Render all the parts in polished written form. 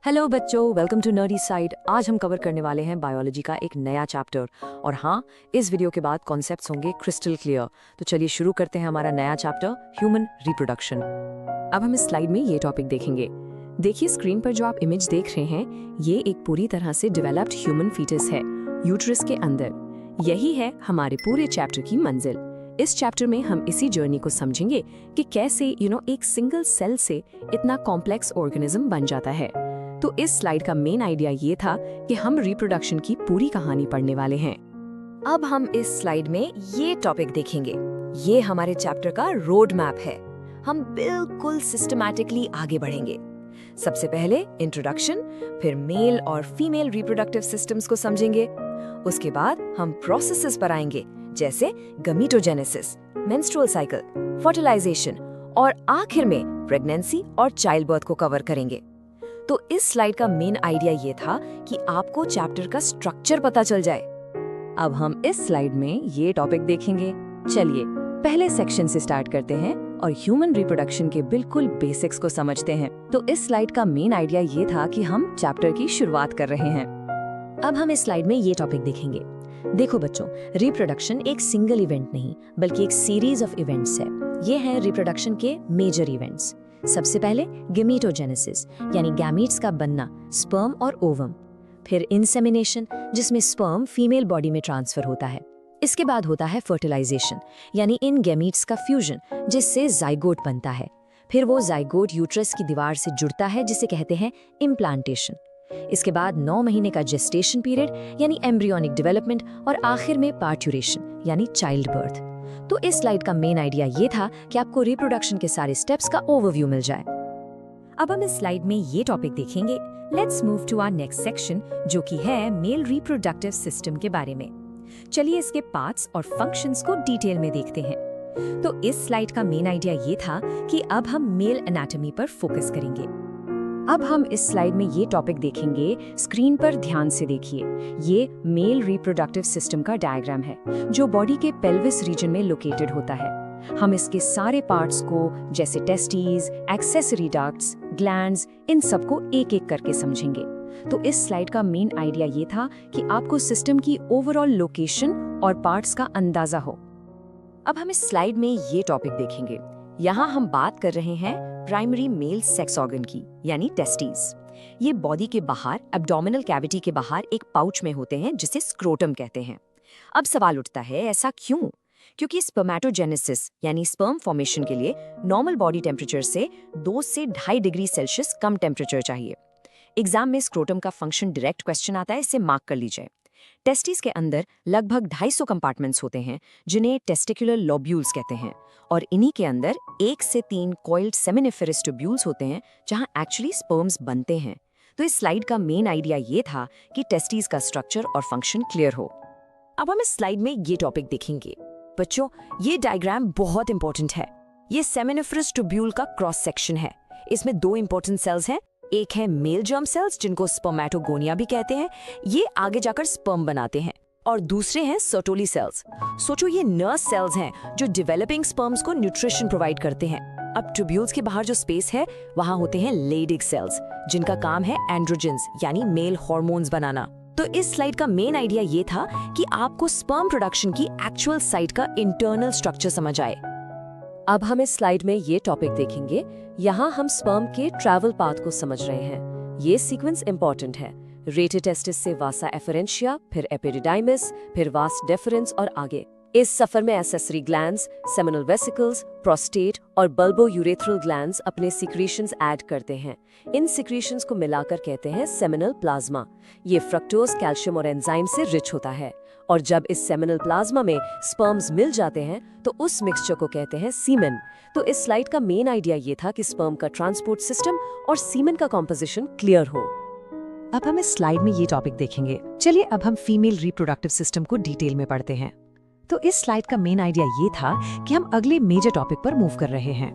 Hello बच्चों, welcome to nerdy side. आज हम कवर करने वाले हैं बायोलॉजी का एक नया चैप्टर। और हाँ, इस वीडियो के बाद कॉन्सेप्ट्स होंगे क्रिस्टल क्लियर। तो चलिए शुरू करते हैं हमारा नया चैप्टर, ह्यूमन रिप्रोडक्शन। अब हम इस स्लाइड में ये टॉपिक देखेंगे। देखिए स्क्रीन पर जो आप इमेज देख रहे हैं, ये एक पूरी तरह से डेवलप्ड ह्यूमन फीटस है, यूट्रस के अंदर। यही है हमारे पूरे चैप्टर की मंजिल। इस चैप्टर में हम इसी जर्नी को समझेंगे कि कैसे एक सिंगल सेल से इतना कॉम्प्लेक्स ऑर्गेनिज्म बन जाता है। तो इस स्लाइड का मेन आइडिया ये था कि हम रिप्रोडक्शन की पूरी कहानी पढ़ने वाले हैं। अब हम इस स्लाइड में ये टॉपिक देखेंगे। ये हमारे चैप्टर का रोड मैप है। हम बिल्कुल सिस्टमैटिकली आगे बढ़ेंगे। सबसे पहले इंट्रोडक्शन, फिर मेल और फीमेल रिप्रोडक्टिव सिस्टम्स को समझेंगे। उसके बाद हम प्रोसेसेस पर आएंगे, जैसे गमीटोजेनेसिस, मेंस्ट्रुअल साइकिल, फर्टिलाइजेशन और आखिर में प्रेगनेंसी और चाइल्ड बर्थ को कवर करेंगे। तो इस स्लाइड का मेन आइडिया ये था कि आपको चैप्टर का स्ट्रक्चर पता चल जाए। अब हम इस स्लाइड में ये टॉपिक देखेंगे। चलिए पहले सेक्शन से स्टार्ट करते हैं और ह्यूमन रिप्रोडक्शन के बिल्कुल बेसिक्स को समझते हैं। तो इस स्लाइड का मेन आइडिया ये था कि हम चैप्टर की शुरुआत कर रहे हैं। अब हम इस स्लाइड में ये टॉपिक देखेंगे। देखो बच्चों, रिप्रोडक्शन एक सिंगल इवेंट नहीं बल्कि एक सीरीज ऑफ इवेंट्स है। ये हैं रिप्रोडक्शन के मेजर इवेंट्स। सबसे पहले गमीटोजेनेसिस यानी गैमीट्स का बनना, स्पर्म और ओवम। फिर इंसेमिनेशन, जिसमें स्पर्म फीमेल बॉडी में ट्रांसफर होता है। इसके बाद होता है फर्टिलाइजेशन यानी इन गैमीट्स का फ्यूजन, जिससे जाइगोट बनता है। फिर वो जाइगोट यूट्रस की दीवार से जुड़ता है, जिसे कहते हैं इम्प्लांटेशन। इसके बाद 9 महीने का जेस्टेशन पीरियड यानी एम्ब्रियोनिक डेवलपमेंट और आखिर में पार्ट्यूरेशन यानी चाइल्ड बर्थ। तो इस स्लाइड का मेन आइडिया ये था कि आपको रिप्रोडक्शन के सारे स्टेप्स का ओवरव्यू मिल जाए। अब हम इस स्लाइड में ये टॉपिक देखेंगे। Let's move to our next section, जो कि है मेल रिप्रोडक्टिव सिस्टम के बारे में। चलिए इसके पार्ट्स और फंक्शंस को डिटेल में देखते हैं। तो इस स्लाइड का मेन आइडिया ये था कि अब हम मेल एनाटॉमी पर फोकस करेंगे। अब हम इस स्लाइड में ये टॉपिक देखेंगे। स्क्रीन पर ध्यान से देखिए। ये मेल रिप्रोडक्टिव सिस्टम का डायग्राम है, जो बॉडी के पेल्विस रीजन में लोकेटेड होता है। हम इसके सारे पार्ट्स को, जैसे टेस्टीज, एक्सेसरी डक्ट्स, ग्लैंड्स, इन सबको एक एक करके समझेंगे। तो इस स्लाइड का मेन आइडिया ये था कि आपको सिस्टम की ओवरऑल लोकेशन और पार्ट्स का अंदाजा हो। अब हम इस स्लाइड में ये टॉपिक देखेंगे। यहाँ हम बात कर रहे हैं प्राइमरी मेल सेक्स ऑर्गन की, यानी टेस्टीज। ये बॉडी के बाहर, एब्डोमिनल कैविटी के बाहर एक पाउच में होते हैं, जिसे स्क्रोटम कहते हैं। अब सवाल उठता है, ऐसा क्यों? क्योंकि स्पर्मेटोजेनेसिस यानी स्पर्म फॉर्मेशन के लिए नॉर्मल बॉडी टेम्परेचर से 2 से 2.5 डिग्री सेल्सियस कम टेम्परेचर चाहिए। एग्जाम में स्क्रोटम का फंक्शन डायरेक्ट क्वेश्चन आता है, इसे मार्क कर लीजिए। टेस्टिस के अंदर लगभग 250 कंपार्टमेंट्स होते हैं, जिन्हें टेस्टिकुलर लोब्यूल्स कहते हैं। और इन्हीं के अंदर 1 से 3 कॉइल्ड सेमिनिफेरस ट्यूब्यूल्स होते हैं, जहां एक्चुअली स्पर्म्स बनते हैं। तो इस स्लाइड का मेन आइडिया ये था कि टेस्टिस का स्ट्रक्चर और फंक्शन क्लियर हो। अब हम इस स्लाइड में ये टॉपिक देखेंगे। बच्चों, ये डायग्राम बहुत इंपॉर्टेंट है। ये सेमिनिफेरस ट्यूब्यूल का क्रॉस सेक्शन है। इसमें 2 इंपॉर्टेंट सेल्स हैं। एक है मेल जर्म सेल्स, जिनको स्पर्मेटोगोनिया भी कहते हैं। ये आगे जाकर स्पर्म बनाते हैं। और दूसरे हैं सर्टोली सेल्स। सोचो, ये नर्स सेल्स हैं जो डेवलपिंग स्पर्म्स को न्यूट्रिशन प्रोवाइड करते हैं। अब ट्यूब्यूल्स के बाहर जो स्पेस है, वहां होते हैं लेडिक सेल्स, जिनका काम है एंड्रोजेंस यानी मेल हार्मोन्स बनाना। तो इस स्लाइड का मेन आइडिया ये था कि आपको स्पर्म प्रोडक्शन की एक्चुअल साइट का इंटरनल स्ट्रक्चर समझ आए। अब हम इस स्लाइड में ये टॉपिक देखेंगे। यहाँ हम स्पर्म के ट्रैवल पाथ को समझ रहे हैं। ये सीक्वेंस इंपॉर्टेंट है। रेटिटेस्टिस से वासा एफरेंशिया, फिर एपिडिडाइमिस, फिर वास डेफरेंस और आगे। इस सफर में accessory glands, seminal vesicles, prostate और बल्बो यूरेथ्रल ग्लैंड्स अपने सिक्रीशंस ऐड करते हैं। इन सिक्रीशंस को मिलाकर कहते हैं सेमिनल प्लाज्मा। ये फ्रक्टोज, कैल्शियम और एंजाइम से रिच होता है। और जब इस सेमिनल प्लाज्मा में स्पर्म्स मिल जाते हैं, तो उस मिक्सचर को कहते हैं सीमेन। तो इस स्लाइड का मेन आइडिया ये था कि स्पर्म का ट्रांसपोर्ट सिस्टम और सीमेन का कॉम्पोजिशन क्लियर हो। अब हम इस स्लाइड में ये टॉपिक देखेंगे। चलिए अब हम फीमेल रिप्रोडक्टिव सिस्टम को डिटेल में पढ़ते हैं। तो इस स्लाइड का मेन आइडिया ये था कि हम अगले मेजर टॉपिक पर मूव कर रहे हैं।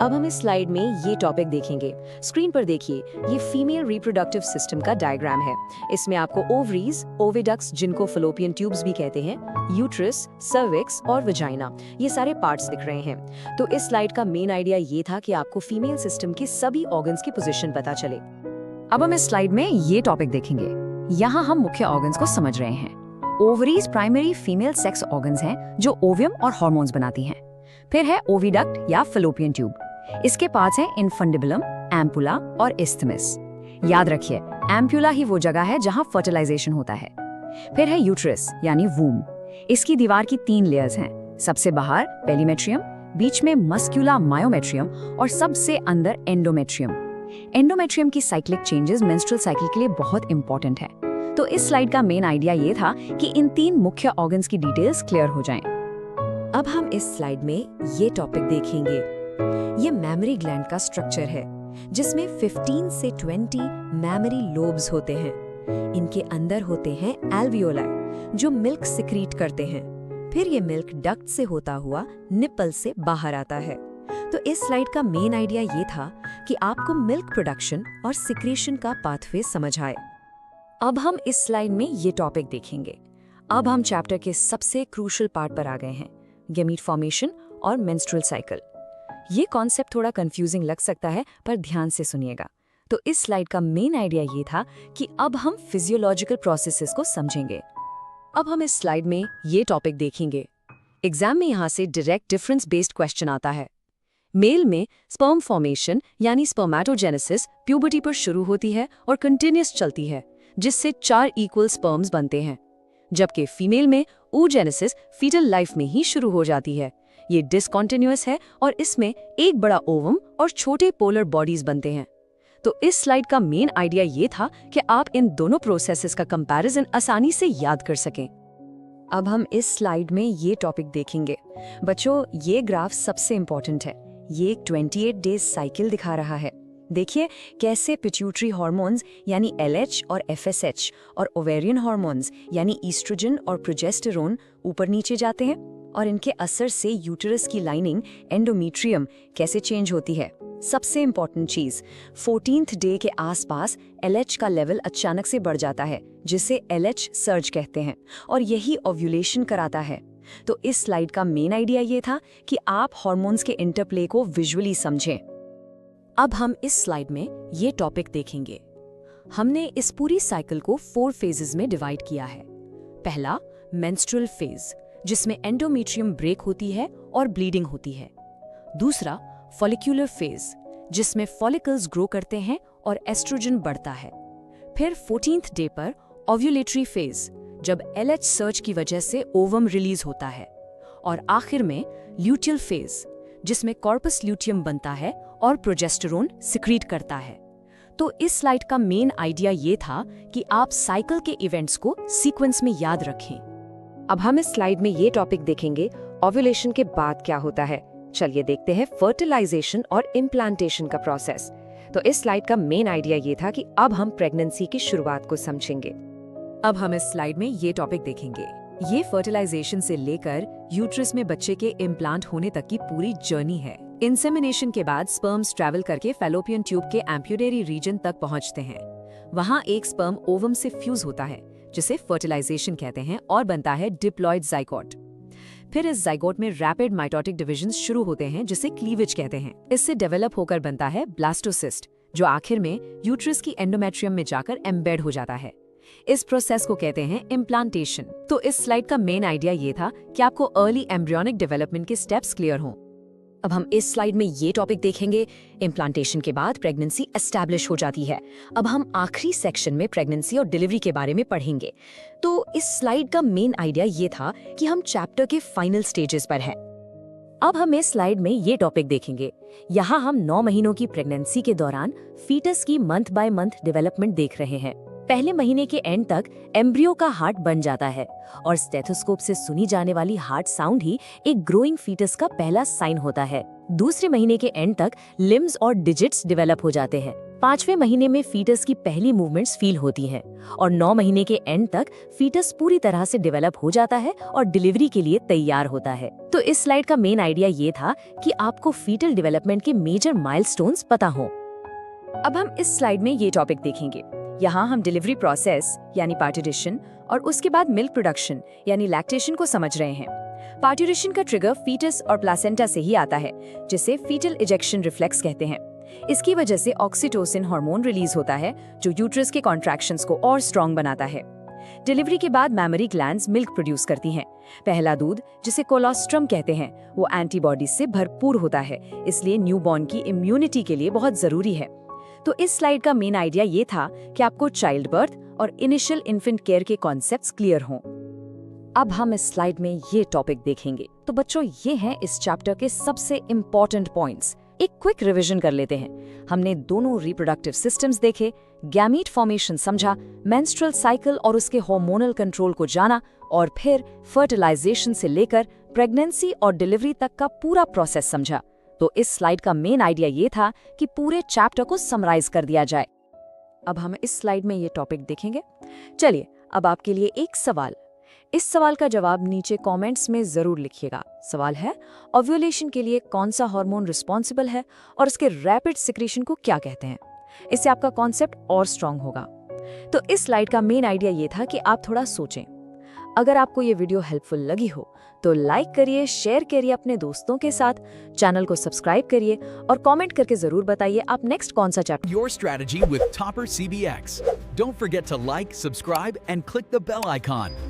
अब हम इस स्लाइड में ये टॉपिक देखेंगे। स्क्रीन पर देखिए, ये फीमेल रिप्रोडक्टिव सिस्टम का डायग्राम है। इसमें आपको ओवरीज, ओविडक्ट्स, जिनको फलोपियन ट्यूब्स भी कहते हैं, यूट्रस, सर्विक्स और वजाइना, ये सारे पार्ट्स दिख रहे हैं। तो इस स्लाइड का मेन आइडिया ये था कि आपको फीमेल सिस्टम के सभी ऑर्गन्स की पोजीशन पता चले। अब हम इस स्लाइड में ये टॉपिक देखेंगे। यहाँ हम मुख्य ऑर्गन्स को समझ रहे हैं। Ovaries primary female sex organs हैं जो ओवियम और हार्मोन्स बनाती हैं। फिर है ओविडक्ट या फैलोपियन ट्यूब। इसके पार्ट्स हैं इनफंडिबुलम, एम्पुला और इस्थमिस। याद रखिए, एम्पुला ही वो जगह है जहाँ फर्टिलाइजेशन होता है। फिर है यूट्रस यानी वूम। इसकी दीवार की 3 लेयर्स हैं। सबसे बाहर पेरीमेट्रियम, बीच में मस्क्यूला मायोमेट्रियम और सबसे अंदर एंडोमेट्रियम। एंडोमेट्रियम की साइक्लिक चेंजेस मेंस्ट्रुअल साइकिल के लिए बहुत इंपॉर्टेंट है। तो इस स्लाइड का मेन आइडिया ये था कि इन 3 मुख्य ऑर्गन्स की डिटेल्स क्लियर हो जाएं। अब हम इस स्लाइड में ये टॉपिक देखेंगे। ये मैमरी ग्लैंड का स्ट्रक्चर है जिसमें 15 से 20 मैमरी लोब्स होते हैं। इनके अंदर होते हैं एल्वियोलाई जो मिल्क सिक्रीट करते हैं। फिर ये मिल्क डक्ट से होता हुआ निप्पल से बाहर आता है। तो इस स्लाइड का मेन आइडिया ये था कि आपको मिल्क प्रोडक्शन और सिक्रीशन का पाथवे समझ आए। अब हम इस स्लाइड में ये टॉपिक देखेंगे। अब हम चैप्टर के सबसे क्रूशियल पार्ट पर आ गए हैं, गैमीट फॉर्मेशन और मेंस्ट्रुअल साइकिल। ये कॉन्सेप्ट थोड़ा कंफ्यूजिंग लग सकता है, पर ध्यान से सुनिएगा। तो इस स्लाइड का मेन आइडिया ये था कि अब हम फिजियोलॉजिकल प्रोसेसेस को समझेंगे। अब हम इस स्लाइड में ये टॉपिक देखेंगे। एग्जाम में यहाँ से डायरेक्ट डिफरेंस बेस्ड क्वेश्चन आता है। मेल में स्पर्म फॉर्मेशन यानी स्पर्मेटोजेनेसिस प्यूबर्टी पर शुरू होती है और कंटिन्यूअस चलती है, जिससे 4 इक्वल स्पर्म्स बनते हैं। जबकि फीमेल में oogenesis फीटल लाइफ में ही शुरू हो जाती है। ये डिसकंटिन्यूअस है और इसमें एक बड़ा ओवम और छोटे पोलर बॉडीज बनते हैं। तो इस स्लाइड का मेन आइडिया ये था कि आप इन दोनों प्रोसेसेस का कंपैरिजन आसानी से याद कर सकें। अब हम इस स्लाइड में ये टॉपिक देखेंगे। बच्चों, ये ग्राफ सबसे इंपॉर्टेंट है। ये एक 28 डेज साइकिल दिखा रहा है। देखिए कैसे पिट्यूटरी हार्मोन्स यानी LH और FSH और ओवेरियन हार्मोन्स यानी ईस्ट्रोजन और प्रोजेस्टेरोन ऊपर नीचे जाते हैं और इनके असर से यूटेरस की लाइनिंग एंडोमेट्रियम कैसे चेंज होती है। सबसे इंपॉर्टेंट चीज, 14th डे के आसपास LH का लेवल अचानक से बढ़ जाता है, जिसे LH सर्ज कहते हैं, और यही ओव्यूलेशन कराता है। तो इस स्लाइड का मेन आइडिया ये था कि आप हार्मोन्स के इंटरप्ले को विजुअली समझें। अब हम इस स्लाइड में ये टॉपिक देखेंगे। हमने इस पूरी साइकिल को 4 फेजेस में डिवाइड किया है। पहला, मेंस्ट्रुअल फेज, जिसमें एंडोमेट्रियम ब्रेक होती है और ब्लीडिंग होती है। दूसरा, फॉलिक्यूलर फेज, जिसमें फॉलिकल्स ग्रो करते हैं और एस्ट्रोजन बढ़ता है। फिर 14th डे पर ओव्यूलेटरी फेज, जब LH सर्ज की वजह से ओवम रिलीज होता है। और आखिर में ल्यूटियल फेज, जिसमें कॉर्पस ल्यूटियम बनता है और प्रोजेस्टेरोन सिक्रीट करता है। तो इस स्लाइड का मेन आइडिया ये था कि आप साइकिल के इवेंट्स को सीक्वेंस में याद रखें। अब हम इस स्लाइड में ये टॉपिक देखेंगे, ओव्यूलेशन के बाद क्या होता है। चलिए देखते हैं फर्टिलाइजेशन और इम्प्लांटेशन का प्रोसेस। तो इस स्लाइड का मेन आइडिया ये था कि अब हम प्रेगनेंसी की शुरुआत को समझेंगे। अब हम इस स्लाइड में ये टॉपिक देखेंगे। ये फर्टिलाइजेशन से लेकर यूट्रस में बच्चे के इम्प्लांट होने तक की पूरी जर्नी है। इंसेमिनेशन के बाद स्पर्म्स ट्रैवल करके फैलोपियन ट्यूब के एम्प्यूटरी रीजन तक पहुंचते हैं। वहां एक स्पर्म ओवम से फ्यूज होता है, जिसे फर्टिलाइजेशन कहते हैं, और बनता है डिप्लॉयड जाइगोट। फिर इस जाइगोट में रैपिड माइटोटिक डिविजन्स शुरू होते हैं, जिसे क्लीवेज कहते हैं। इससे डेवलप होकर बनता है ब्लास्टोसिस्ट, जो आखिर में यूट्रस की एंडोमेट्रियम में जाकर एम्बेड हो जाता है। इस प्रोसेस को कहते हैं इम्प्लांटेशन। तो इस स्लाइड का मेन आइडिया ये था कि आपको अर्ली एम्ब्रियोनिक डेवलपमेंट के स्टेप्स क्लियर हों। अब हम इस स्लाइड में ये टॉपिक देखेंगे। इम्प्लांटेशन के बाद प्रेगनेंसी एस्टैब्लिश हो जाती है। अब हम आखिरी सेक्शन में प्रेगनेंसी और डिलीवरी के बारे में पढ़ेंगे। तो इस स्लाइड का मेन आइडिया ये था कि हम चैप्टर के फाइनल स्टेजेस पर हैं। अब हम इस स्लाइड में ये टॉपिक देखेंगे। यहाँ हम 9 महीनों की प्रेगनेंसी के दौरान फीटस की मंथ बाय मंथ डेवलपमेंट देख रहे हैं। पहले महीने के एंड तक एम्ब्रियो का हार्ट बन जाता है और स्टेथोस्कोप से सुनी जाने वाली हार्ट साउंड ही एक ग्रोइंग फीटस का पहला साइन होता है। दूसरे महीने के एंड तक लिम्स और डिजिट्स डेवलप हो जाते हैं। 5वें महीने में फीटस की पहली मूवमेंट्स फील होती हैं और 9 महीने के एंड तक फीटस पूरी तरह से डेवलप हो जाता है और डिलीवरी के लिए तैयार होता है। तो इस स्लाइड का मेन आइडिया ये था कि आपको फीटल डेवलपमेंट के मेजर माइलस्टोन्स पता हों। अब हम इस स्लाइड में ये टॉपिक देखेंगे। यहाँ हम डिलीवरी प्रोसेस यानी पार्ट्यूरेशन और उसके बाद मिल्क प्रोडक्शन यानी लैक्टेशन को समझ रहे हैं। पार्ट्यूरेशन का ट्रिगर फीटस और प्लासेंटा से ही आता है, जिसे फीटल इजेक्शन रिफ्लेक्स कहते हैं। इसकी वजह से ऑक्सीटोसिन हार्मोन रिलीज होता है जो यूट्रस के कॉन्ट्रैक्शंस को और स्ट्रॉन्ग बनाता है। डिलीवरी के बाद मैमरी ग्लैंड्स मिल्क प्रोड्यूस करती हैं। पहला दूध, जिसे कोलोस्ट्रम कहते हैं, वो एंटीबॉडीज से भरपूर होता है, इसलिए न्यूबॉर्न की इम्यूनिटी के लिए बहुत जरूरी है। तो इस स्लाइड का मेन आइडिया ये था कि आपको चाइल्ड बर्थ और इनिशियल इन्फेंट केयर के कॉन्सेप्ट्स क्लियर हों। अब हम इस स्लाइड में ये टॉपिक देखेंगे। तो बच्चों, ये हैं इस चैप्टर के सबसे इम्पोर्टेंट पॉइंट्स। एक क्विक रिवीजन कर लेते हैं। हमने दोनों रिप्रोडक्टिव सिस्टम्स देखे, गैमीट फॉर्मेशन समझा, मेंस्ट्रुअल साइकिल और उसके हार्मोनल कंट्रोल को जाना, और फिर फर्टिलाइजेशन से लेकर प्रेगनेंसी और डिलीवरी तक का पूरा प्रोसेस समझा। तो इस स्लाइड का मेन आइडिया ये था कि पूरे चैप्टर को समराइज कर दिया जाए। अब हम इस स्लाइड में ये टॉपिक देखेंगे। चलिए, अब आपके लिए एक सवाल। इस सवाल का जवाब नीचे कमेंट्स में जरूर लिखिएगा। सवाल है, ओव्यूलेशन के लिए कौन सा हार्मोन रिस्पॉन्सिबल है और उसके रैपिड सिक्रीशन को क्या कहते हैं? इससे आपका कॉन्सेप्ट और स्ट्रांग होगा। तो इस स्लाइड का मेन आइडिया ये था कि आप थोड़ा सोचें। अगर आपको ये वीडियो हेल्पफुल लगी हो तो लाइक करिए, शेयर करिए अपने दोस्तों के साथ, चैनल को सब्सक्राइब करिए और कमेंट करके जरूर बताइए आप नेक्स्ट कौन सा chapter. Your strategy with Topper CBX. Don't forget to like, subscribe, and click the bell icon.